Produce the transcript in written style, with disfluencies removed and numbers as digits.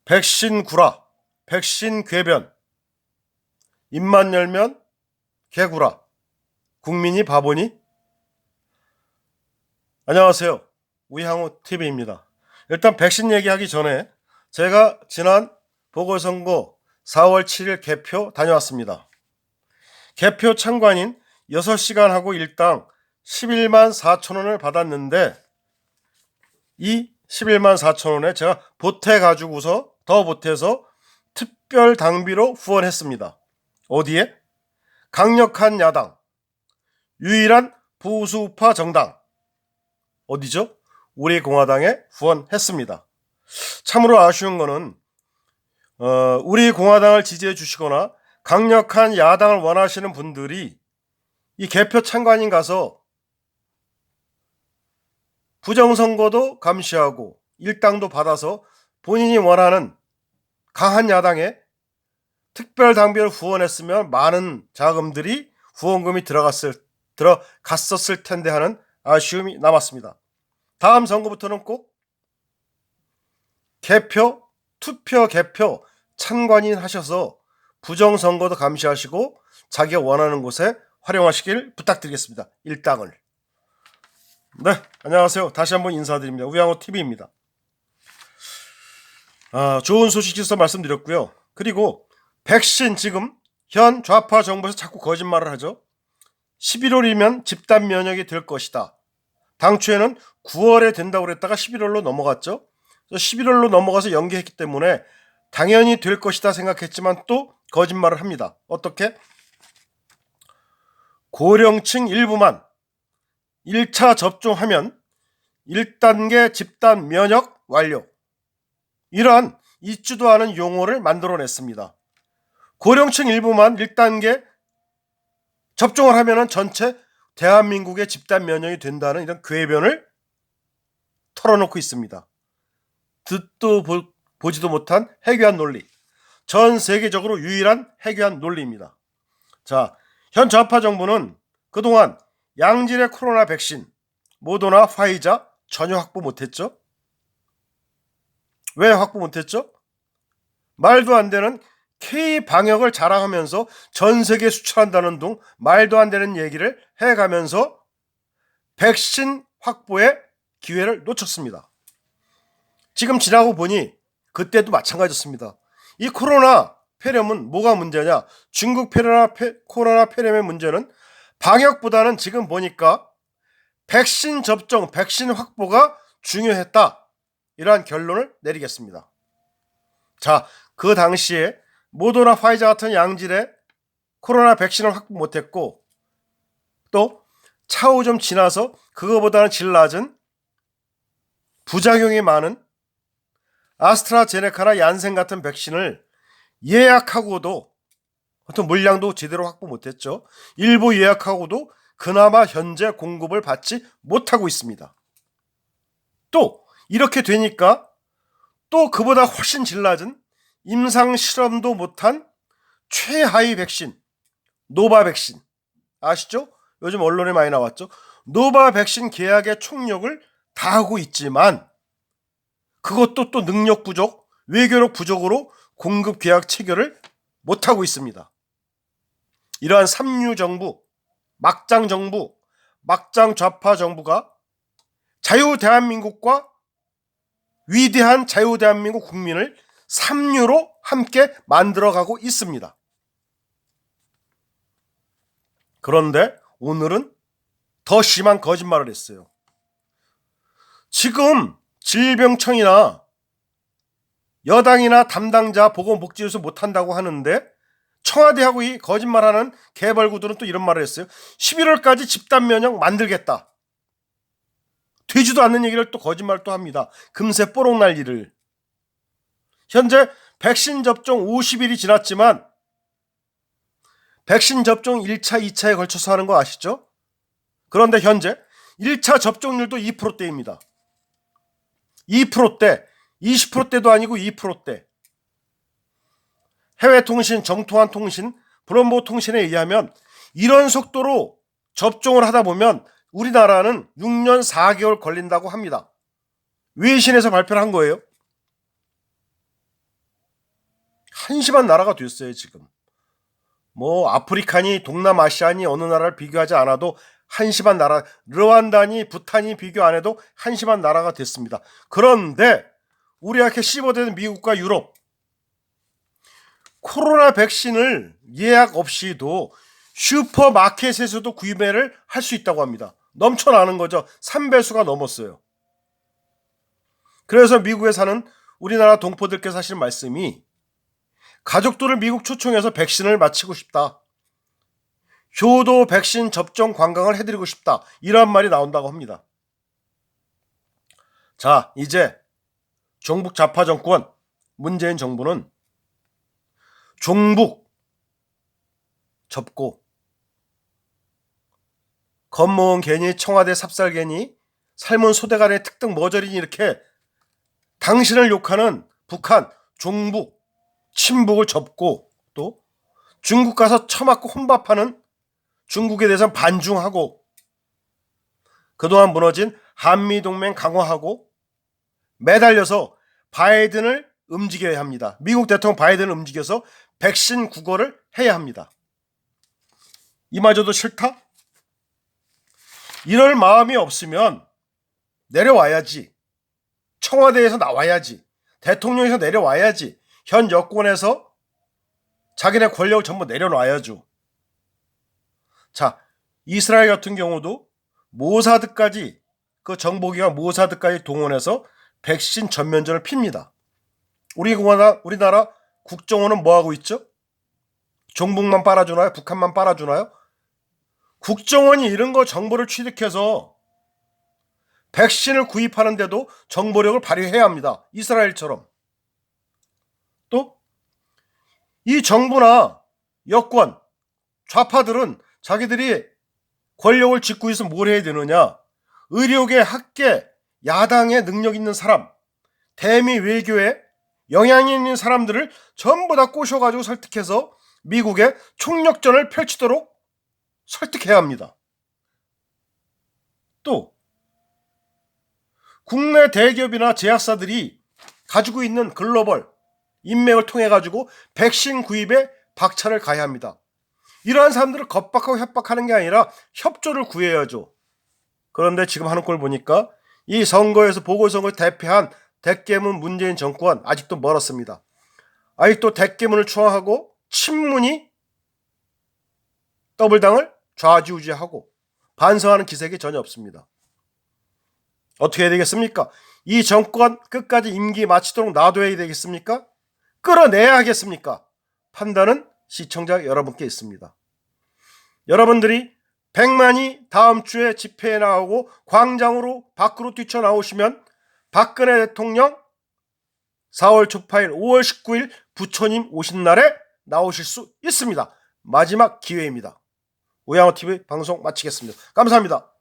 백신 구라, 백신 궤변, 입만 열면 개구라, 국민이 바보니? 안녕하세요. 우향우 TV입니다. 일단 백신 얘기하기 전에 제가 지난 보궐선거 4월 7일 개표 다녀왔습니다. 개표 참관인 6시간 하고 일당 11만 4천 원을 받았는데 이 11만 4천 원에 제가 보태가지고서 더 보태서 특별 당비로 후원했습니다. 어디에? 강력한 야당, 유일한 보수우파 정당, 어디죠? 우리공화당에 후원했습니다. 참으로 아쉬운 거는 우리공화당을 지지해 주시거나 강력한 야당을 원하시는 분들이 이 개표 참관인 가서 부정선거도 감시하고 일당도 받아서 본인이 원하는 강한 야당에 특별 당비를 후원했으면 많은 자금들이 후원금이 들어갔었을 텐데 하는 아쉬움이 남았습니다. 다음 선거부터는 꼭 투표 개표 참관인 하셔서 부정선거도 감시하시고 자기가 원하는 곳에 활용하시길 부탁드리겠습니다. 일당을. 네, 안녕하세요. 다시 한번 인사드립니다. 우양호 TV입니다. 좋은 소식 있어서 말씀드렸고요. 그리고 백신 지금 현 좌파 정부에서 자꾸 거짓말을 하죠. 11월이면 집단 면역이 될 것이다. 당초에는 9월에 된다고 그랬다가 11월로 넘어갔죠. 11월로 넘어가서 연기했기 때문에 당연히 될 것이다 생각했지만 또 거짓말을 합니다. 어떻게? 고령층 일부만 1차 접종하면 1단계 집단 면역 완료. 이러한 있지도 않은 용어를 만들어냈습니다. 고령층 일부만 1단계 접종을 하면 전체 대한민국의 집단 면역이 된다는 이런 궤변을 털어놓고 있습니다. 듣도 보지도 못한 해괴한 논리. 전 세계적으로 유일한 해괴한 논리입니다. 자, 현 좌파 정부는 그동안 양질의 코로나 백신, 모더나, 화이자 전혀 확보 못했죠. 왜 확보 못했죠? 말도 안 되는 K-방역을 자랑하면서 전 세계에 수출한다는 둥 말도 안 되는 얘기를 해가면서 백신 확보의 기회를 놓쳤습니다. 지금 지나고 보니 그때도 마찬가지였습니다. 이 코로나 폐렴은 뭐가 문제냐? 중국 코로나 폐렴의 문제는 방역보다는 지금 보니까 백신 접종, 백신 확보가 중요했다. 이러한 결론을 내리겠습니다. 자, 그 당시에 모더나, 화이자 같은 양질의 코로나 백신을 확보 못했고 또 차후 좀 지나서 그거보다는 질 낮은 부작용이 많은 아스트라제네카나 얀센 같은 백신을 예약하고도 어떤 물량도 제대로 확보 못했죠. 일부 예약하고도 그나마 현재 공급을 받지 못하고 있습니다. 또 이렇게 되니까 또 그보다 훨씬 질 낮은 임상 실험도 못한 최하위 백신, 노바 백신 아시죠? 요즘 언론에 많이 나왔죠. 노바 백신 계약의 총력을 다하고 있지만 그것도 또 능력 부족, 외교력 부족으로 공급 계약 체결을 못하고 있습니다. 이러한 삼류 정부, 막장 좌파 정부가 자유 대한민국과 위대한 자유 대한민국 국민을 삼류로 함께 만들어가고 있습니다. 그런데 오늘은 더 심한 거짓말을 했어요. 지금 질병청이나 여당이나 담당자 보건복지부에서 못한다고 하는데 청와대하고 이 거짓말하는 개발구들은 또 이런 말을 했어요. 11월까지 집단면역 만들겠다. 되지도 않는 얘기를 또 거짓말 또 합니다. 금세 뽀록 날 일을. 현재 백신 접종 50일이 지났지만 백신 접종 1차, 2차에 걸쳐서 하는 거 아시죠? 그런데 현재 1차 접종률도 2%대입니다. 2%대, 20%대도 아니고 2%대. 해외통신, 정통한 통신, 브럼보 통신에 의하면 이런 속도로 접종을 하다 보면 우리나라는 6년 4개월 걸린다고 합니다. 외신에서 발표를 한 거예요. 한심한 나라가 됐어요. 지금 뭐 아프리카니 동남아시아니 어느 나라를 비교하지 않아도 한심한 나라, 르완다니 부탄이 비교 안 해도 한심한 나라가 됐습니다. 그런데 우리한테 씹어대는 미국과 유럽, 코로나 백신을 예약 없이도 슈퍼마켓에서도 구매를 할 수 있다고 합니다. 넘쳐나는 거죠. 3배수가 넘었어요. 그래서 미국에 사는 우리나라 동포들께서 하시는 말씀이, 가족들을 미국 초청해서 백신을 맞히고 싶다, 효도 백신 접종 관광을 해드리고 싶다, 이런 말이 나온다고 합니다. 자, 이제 종북 좌파 정권 문재인 정부는 종북 접고, 겉모은 괜히 청와대 삽살 괜히 삶은 소대간의 특등 머저리니 이렇게 당신을 욕하는 북한 종북 친북을 접고, 또 중국 가서 처맞고 혼밥하는 중국에 대해서 반중하고, 그동안 무너진 한미동맹 강화하고, 매달려서 바이든을 움직여야 합니다. 미국 대통령 바이든을 움직여서 백신 국어를 해야 합니다. 이마저도 싫다? 이럴 마음이 없으면 내려와야지. 청와대에서 나와야지. 대통령에서 내려와야지. 현 여권에서 자기네 권력을 전부 내려놔야죠. 자, 이스라엘 같은 경우도 모사드까지, 그 정보기관 모사드까지 동원해서 백신 전면전을 핍니다. 우리나라 국정원은 뭐하고 있죠? 종북만 빨아주나요? 북한만 빨아주나요? 국정원이 이런 거 정보를 취득해서 백신을 구입하는데도 정보력을 발휘해야 합니다. 이스라엘처럼. 또 이 정부나 여권, 좌파들은 자기들이 권력을 쥐고 있으면 뭘 해야 되느냐? 의료계, 학계, 야당에 능력 있는 사람, 대미 외교에 영향이 있는 사람들을 전부 다 꼬셔가지고 설득해서 미국의 총력전을 펼치도록 설득해야 합니다. 또 국내 대기업이나 제약사들이 가지고 있는 글로벌 인맥을 통해 가지고 백신 구입에 박차를 가해야 합니다. 이러한 사람들을 겁박하고 협박하는 게 아니라 협조를 구해야죠. 그런데 지금 하는 걸 보니까 이 선거에서 보궐선거를 대패한 대깨문 문재인 정권 아직도 멀었습니다. 아직도 대깨문을 추앙하고 친문이 더블당을 좌지우지하고 반성하는 기색이 전혀 없습니다. 어떻게 해야 되겠습니까? 이 정권 끝까지 임기 마치도록 놔둬야 되겠습니까? 끌어내야 하겠습니까? 판단은 시청자 여러분께 있습니다. 여러분들이 100만이 다음 주에 집회에 나오고 광장으로 밖으로 뛰쳐나오시면 박근혜 대통령 4월 초파일 5월 19일 부처님 오신 날에 나오실 수 있습니다. 마지막 기회입니다. 우양호TV 방송 마치겠습니다. 감사합니다.